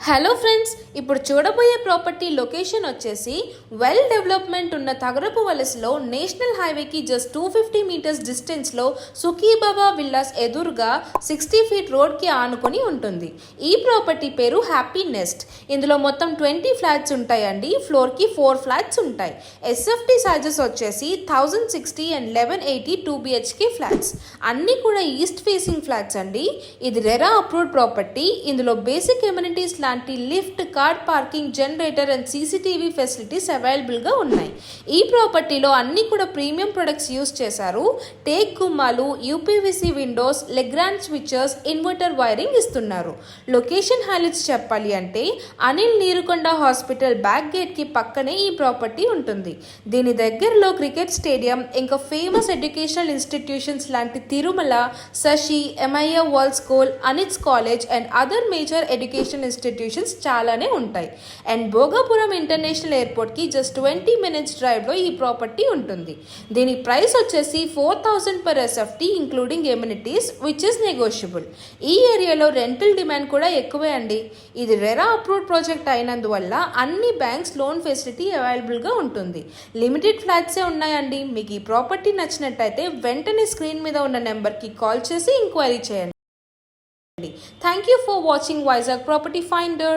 Hello friends, ఇప్పుడు చూడబోయే property location వచ్చేసి వెల్ డెవలప్మెంట్ ఉన్న తగరపు వలసలో నేషనల్ హైవేకి జస్ట్ 250 మీటర్స్ డిస్టెన్స్లో సుఖీబాబా విల్లాస్ ఎదురుగా 60 ఫీట్ రోడ్కి ఆనుకొని ఉంటుంది. ఈ ప్రాపర్టీ పేరు హ్యాపీ నెస్ట్. ఇందులో మొత్తం 20 ఫ్లాట్స్ ఉంటాయండి. ఫ్లోర్కి 4 ఫ్లాట్స్ ఉంటాయి. ఎస్ఎఫ్టీ సైజెస్ వచ్చేసి 1060 అండ్ 1180 2 BHK ఫ్లాట్స్. అన్నీ కూడా ఈస్ట్ ఫేసింగ్ ఫ్లాట్స్ అండి. ఇది రెరా అప్రూవ్డ్ ప్రాపర్టీ. ఇందులో బేసిక్ ఎమ్యూనిటీస్ లాంటి lift, car parking, generator and CCTV facilities అవైలబుల్గా ఉన్నాయి. ఈ ప్రాపర్టీలో అన్ని కూడా ప్రీమియం ప్రొడక్ట్స్ యూస్ చేశారు. టేక్ గుమ్మాలు, UPVC windows, Legrand switchers, inverter wiring ఇస్తున్నారు. లొకేషన్ హైలైట్స్ చెప్పాలి అంటే అనిల్ నీరుకొండ హాస్పిటల్ బ్యాక్ గేట్కి పక్కనే ఈ ప్రాపర్టీ ఉంటుంది. దీని దగ్గరలో క్రికెట్ స్టేడియం, ఇంకా ఫేమస్ ఎడ్యుకేషనల్ ఇన్స్టిట్యూషన్స్ లాంటి Tirumala, Sasi, MIA world school, ANITS college and other major education institutions చాలానే ఉంటాయి. అండ్ భోగాపురం ఇంటర్నేషనల్ ఎయిర్పోర్ట్కి జస్ట్ 20 మినిట్స్ డ్రైవ్లో ఈ ప్రాపర్టీ ఉంటుంది. దీని ప్రైస్ వచ్చేసి 4000 per SFT including amenities which is negotiable. ఈ ఏరియాలో రెంటల్ డిమాండ్ కూడా ఎక్కువే అండి. ఇది రెరా అప్రూవ్డ్ ప్రాజెక్ట్ అయినందువల్ల అన్ని బ్యాంక్స్ లోన్ ఫెసిలిటీ అవైలబుల్గా ఉంటుంది. లిమిటెడ్ ఫ్లాట్సే ఉన్నాయండి. మీకు ఈ ప్రాపర్టీ నచ్చినట్టయితే వెంటనే స్క్రీన్ మీద ఉన్న నెంబర్కి కాల్ చేసి ఎంక్వైరీ చేయండి. Thank you for watching Vizag Property Finder.